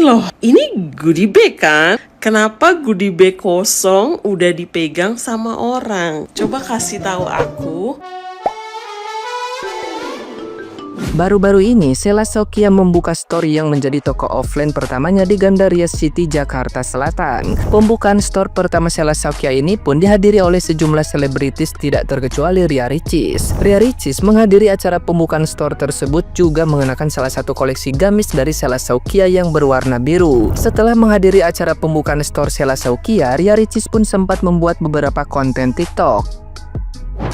loh, ini goodie bag kan? Kenapa goodie bag kosong udah dipegang sama orang? Coba kasih tahu aku. Baru-baru ini, Sheila Shaukia membuka store yang menjadi toko offline pertamanya di Gandaria City, Jakarta Selatan. Pembukaan store pertama Sheila Shaukia ini pun dihadiri oleh sejumlah selebritis tidak terkecuali Ria Ricis. Ria Ricis menghadiri acara pembukaan store tersebut juga mengenakan salah satu koleksi gamis dari Sheila Shaukia yang berwarna biru. Setelah menghadiri acara pembukaan store Sheila Shaukia, Ria Ricis pun sempat membuat beberapa konten TikTok.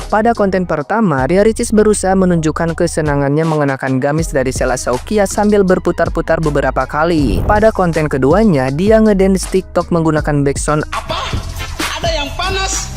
Pada konten pertama, Ria Ricis berusaha menunjukkan kesenangannya mengenakan gamis dari Sheila Shaukia sambil berputar-putar beberapa kali. Pada konten keduanya, dia ngedance TikTok menggunakan backsound Apa? Ada yang panas?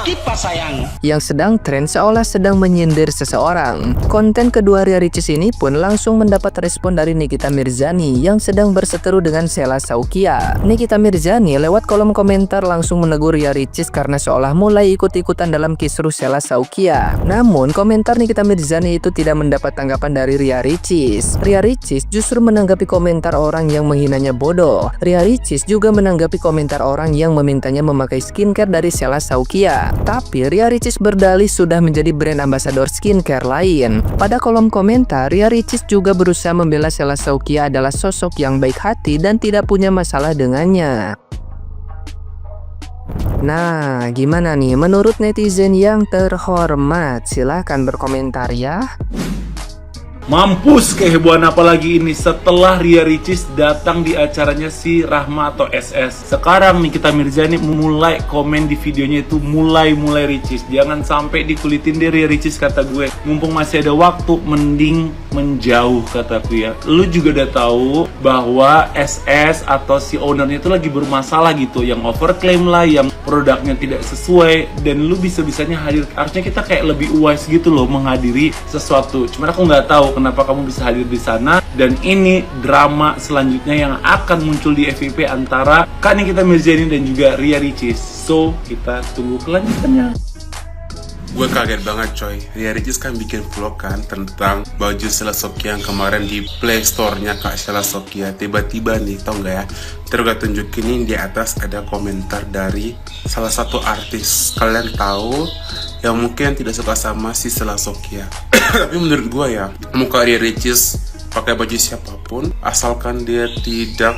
Kipas sayang. yang sedang tren seolah sedang menyindir seseorang. Konten kedua Ria Ricis ini pun langsung mendapat respon dari Nikita Mirzani yang sedang berseteru dengan Sheila Shaukia. Nikita Mirzani lewat kolom komentar langsung menegur Ria Ricis karena seolah mulai ikut-ikutan dalam kisruh Sheila Shaukia. Namun komentar Nikita Mirzani itu tidak mendapat tanggapan dari Ria Ricis. Ria Ricis justru menanggapi komentar orang yang menghinanya bodoh. Ria Ricis juga menanggapi komentar orang yang memintanya memakai skincare dari Sheila Shaukia. Tapi Ria Ricis berdalih sudah menjadi brand ambassador skincare lain. Pada kolom komentar, Ria Ricis juga berusaha membela Sheila Shaukia adalah sosok yang baik hati dan tidak punya masalah dengannya. Nah, gimana nih menurut netizen yang terhormat? Silahkan berkomentar ya. Mampus kehebohan apalagi ini setelah Ria Ricis datang di acaranya si Rahma atau SS. Sekarang Nikita Mirzani mulai komen di videonya itu mulai Ricis. Jangan sampai dikulitin deh Ria Ricis kata gue. Mumpung masih ada waktu mending menjauh kataku ya. Lu juga udah tahu bahwa SS atau si ownernya itu lagi bermasalah gitu, yang overclaim lah, yang produknya tidak sesuai, dan lu bisa-bisanya hadir. Harusnya kita kayak lebih wise gitu loh menghadiri sesuatu. Cuman aku nggak tahu kenapa kamu bisa hadir di sana, dan ini drama selanjutnya yang akan muncul di FYP antara Kak Nikita Mirzani dan juga Ria Ricis. So, kita tunggu kelanjutannya. Gue kaget banget coy, Ria Ricis kan bikin vlog kan tentang baju Sheila Shaukia yang kemarin di Play Store-nya Kak Sheila Shaukia. Tiba-tiba nih, tau gak ya, terus gue tunjukin ini di atas ada komentar dari salah satu artis kalian tahu yang mungkin tidak suka sama si Sheila Shaukia. Tapi menurut gue ya, muka Ria Ricis pakai baju siapapun, asalkan dia tidak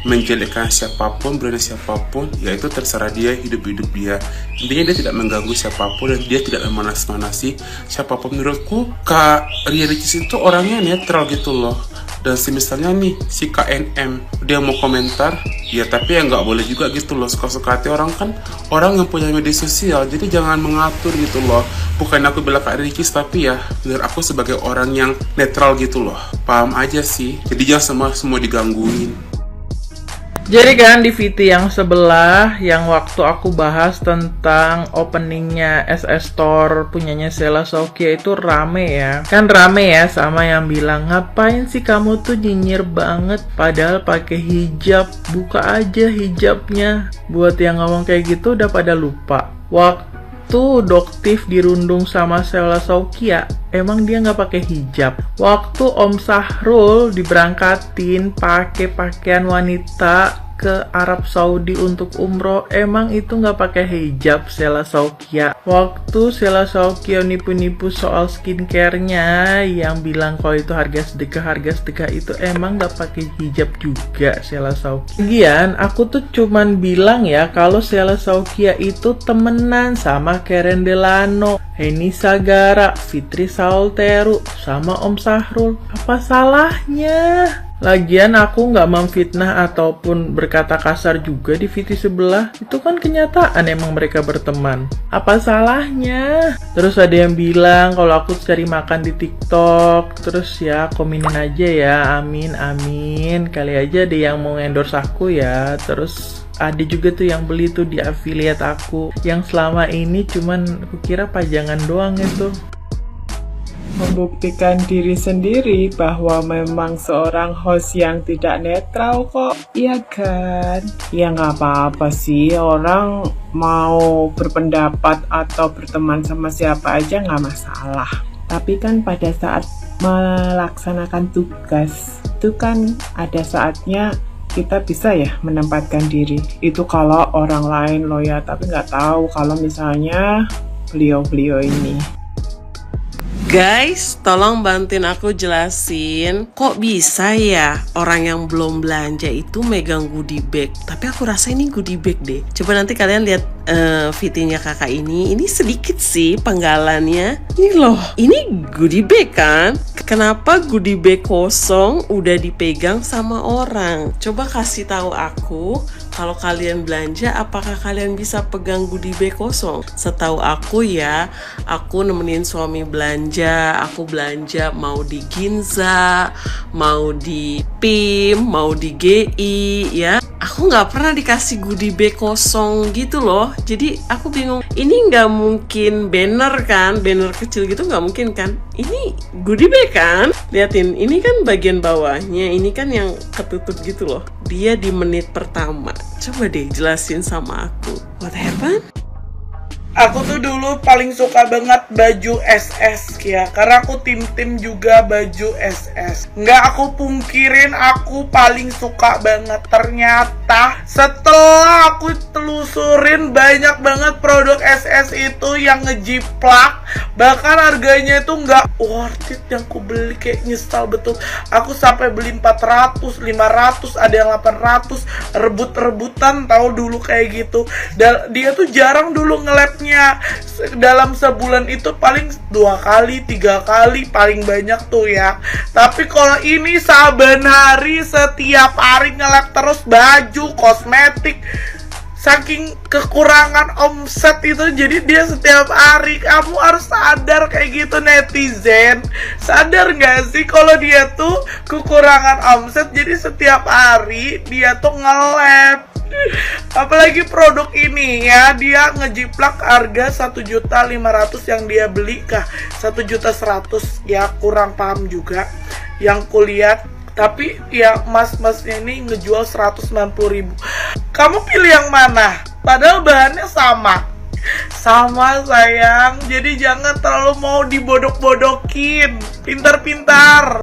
menjelekkan siapapun, brand siapapun, ya itu terserah dia, hidup dia. Intinya dia tidak mengganggu siapapun dan dia tidak memanas-manasi siapapun. Menurutku Kak Ria Ricis itu orangnya netral gitu loh. Dan misalnya nih si KNM dia mau komentar, ya tapi ya nggak boleh juga gitu loh, suka-suka hati orang kan, orang yang punya media sosial, jadi jangan mengatur gitu loh. Bukan aku bela Kak Ricis, tapi ya menurut aku sebagai orang yang netral gitu loh, paham aja sih, jadi jangan semua digangguin. Jadi kan di VT yang sebelah yang waktu aku bahas tentang openingnya SS Store punyanya Sheila Shaukia itu rame ya. Kan rame ya sama yang bilang, ngapain sih kamu tuh nyinyir banget padahal pakai hijab, buka aja hijabnya. Buat yang ngomong kayak gitu udah pada lupa. Waktu Doktif dirundung sama Sheila Shaukia, emang dia nggak pakai hijab. Waktu Om Sahrul diberangkatin pakai pakaian wanita ke Arab Saudi untuk umroh, emang itu nggak pakai hijab Sheila Shaukia. Waktu Sheila Shaukia nipu-nipu soal skincare-nya yang bilang kalau itu harga sedekah itu emang nggak pakai hijab juga Sheila Shaukia. Lagian aku tuh cuman bilang ya kalau Sheila Shaukia itu temenan sama Karen Delano, Heni Sagara, Fitri Salteru, sama Om Sahrul. Apa salahnya? Lagian aku nggak memfitnah ataupun berkata kasar juga di VT sebelah. Itu kan kenyataan emang mereka berteman. Apa salahnya? Terus ada yang bilang kalau aku cari makan di TikTok. Terus ya komenin aja ya, amin. Kali aja ada yang mau endorse aku ya. Terus ada juga tuh yang beli tuh di affiliate aku, yang selama ini cuman aku kira pajangan doang itu. Membuktikan diri sendiri bahwa memang seorang host yang tidak netral kok, iya kan? Ya nggak apa-apa sih, orang mau berpendapat atau berteman sama siapa aja nggak masalah. Tapi kan pada saat melaksanakan tugas itu kan ada saatnya kita bisa ya menempatkan diri. Itu kalau orang lain loh ya, tapi nggak tahu kalau misalnya beliau-beliau ini. Guys, tolong bantuin aku jelasin, kok bisa ya orang yang belum belanja itu megang goodie bag? Tapi aku rasa ini goodie bag deh. Coba nanti kalian lihat VT-nya kakak ini sedikit sih penggalannya. Ini loh, ini goodie bag kan? Kenapa goodie bag kosong udah dipegang sama orang? Coba kasih tahu aku, kalau kalian belanja, apakah kalian bisa pegang goodie bag kosong? Setahu aku ya, aku nemenin suami belanja, aku belanja mau di Ginza, mau di PIM, mau di GI, ya. Aku nggak pernah dikasih goodie bag kosong gitu loh. Jadi aku bingung, ini nggak mungkin banner kan, banner kecil gitu nggak mungkin kan? Ini goodie bag kan? Liatin, ini kan bagian bawahnya, ini kan yang ketutup gitu loh. Dia di menit pertama. Coba deh jelasin sama aku. What happened? Aku tuh dulu paling suka banget baju SS ya, karena aku tim juga baju SS. Nggak aku pungkirin, aku paling suka banget. Ternyata setelah aku telusurin, banyak banget produk SS itu yang ngejiplak, bahkan harganya itu nggak worth it yang aku beli. Kayak nyesal betul. Aku sampai beli 400, 500, ada yang 800, rebut-rebutan tahu dulu kayak gitu. Dan dia tuh jarang dulu nge-labnya. Dalam sebulan itu paling 2 kali, 3 kali paling banyak tuh ya. Tapi kalau ini saben hari, setiap hari nge-lab terus baju, kosmetik. Saking kekurangan omset itu, jadi dia setiap hari. Kamu harus sadar kayak gitu netizen. Sadar gak sih kalau dia tuh kekurangan omset, jadi setiap hari dia tuh nge-lab. Apalagi produk ini ya, dia ngejiplak harga 1.500.000 yang dia beli kah 1.100.000 ya, kurang paham juga yang kulihat. Tapi ya mas-masnya ini ngejual 190.000. Kamu pilih yang mana? Padahal bahannya sama sayang. Jadi jangan terlalu mau dibodok-bodokin. Pintar-pintar.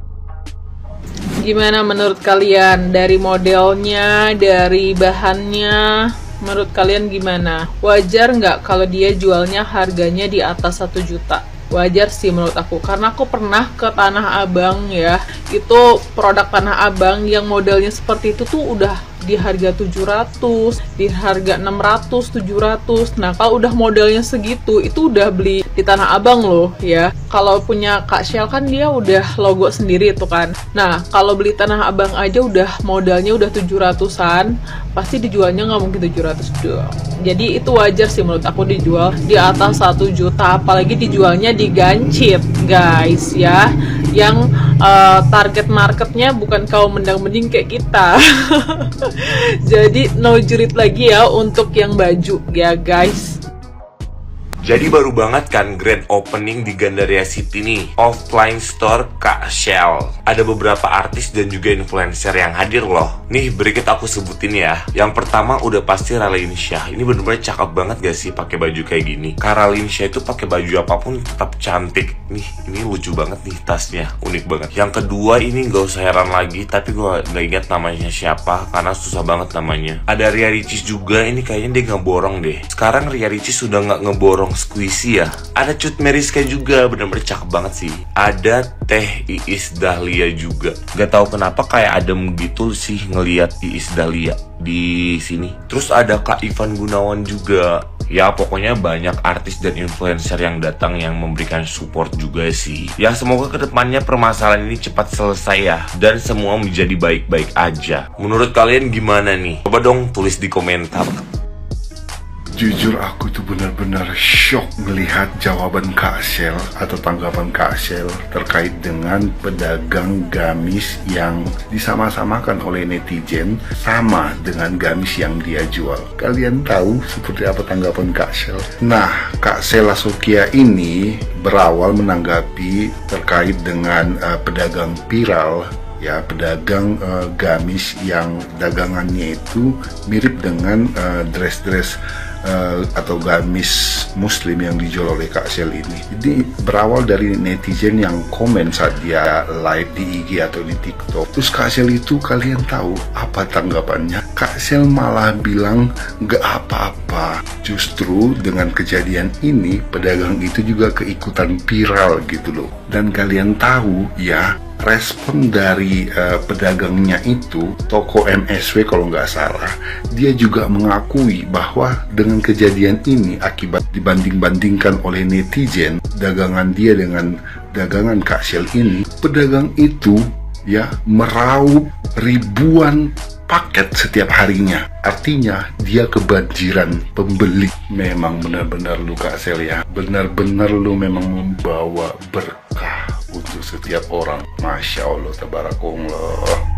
Gimana menurut kalian? Dari modelnya, dari bahannya, menurut kalian gimana? Wajar nggak kalau dia jualnya harganya di atas 1 juta? Wajar sih menurut aku, karena aku pernah ke Tanah Abang ya. Itu produk Tanah Abang yang modelnya seperti itu tuh udah di harga 700, di harga 600, 700. Nah, kalau udah modelnya segitu, itu udah beli di Tanah Abang loh ya. Kalau punya Kak Shell kan dia udah logo sendiri itu kan. Nah, kalau beli Tanah Abang aja udah modalnya udah 700-an, pasti dijualnya nggak mungkin 700 doang. Jadi itu wajar sih menurut aku dijual di atas 1 juta, apalagi dijualnya di gancit guys ya. Yang target marketnya bukan kaum mendang-mending kayak kita. Jadi no jurit lagi ya untuk yang baju ya guys. Jadi baru banget kan grand opening di Gandaria City nih, offline store Kak Shell. Ada beberapa artis dan juga influencer yang hadir loh. Nih berikut aku sebutin ya. Yang pertama udah pasti Ralinsyah. Ini bener-bener cakep banget gak sih pakai baju kayak gini. Kak Ralinsyah itu pakai baju apapun tetap cantik. Nih ini lucu banget nih tasnya, unik banget. Yang kedua ini gak usah heran lagi, tapi gue gak ingat namanya siapa karena susah banget namanya. Ada Ria Ricis juga, ini kayaknya dia ngeborong deh. Sekarang Ria Ricis sudah gak ngeborong squishy ya. Ada Cut Meriska juga, bener-bener cakep banget sih. Ada Teh Iis Dahlia juga. Gak tahu kenapa kayak adem gitu sih ngelihat Iis Dahlia di sini. Terus ada Kak Ivan Gunawan juga. Ya pokoknya banyak artis dan influencer yang datang yang memberikan support juga sih. Ya semoga kedepannya permasalahan ini cepat selesai ya, dan semua menjadi baik-baik aja. Menurut kalian gimana nih? Coba dong tulis di komentar. Jujur aku tuh benar-benar shock melihat jawaban Kak Shell atau tanggapan Kak Shell terkait dengan pedagang gamis yang disama-samakan oleh netizen sama dengan gamis yang dia jual. Kalian tahu seperti apa tanggapan Kak Shell? Nah, Kak Sheila Sofia ini berawal menanggapi terkait dengan pedagang viral, ya, pedagang gamis yang dagangannya itu mirip dengan dress-dress atau gamis muslim yang dijual oleh Kak Shell ini. Jadi berawal dari netizen yang komen saat dia live di IG atau di TikTok. Terus Kak Shell itu kalian tahu apa tanggapannya? Kak Shell malah bilang gak apa-apa. Justru dengan kejadian ini pedagang itu juga keikutan viral gitu loh. Dan kalian tahu ya, respon dari pedagangnya itu, toko MSW kalau nggak salah, dia juga mengakui bahwa dengan kejadian ini akibat dibanding-bandingkan oleh netizen dagangan dia dengan dagangan Kak Shell ini, pedagang itu ya meraup ribuan paket setiap harinya. Artinya dia kebanjiran pembeli. Memang benar-benar lu Kak Shell ya, benar-benar lu memang membawa berkah untuk setiap orang. Masya Allah, tabarakallah.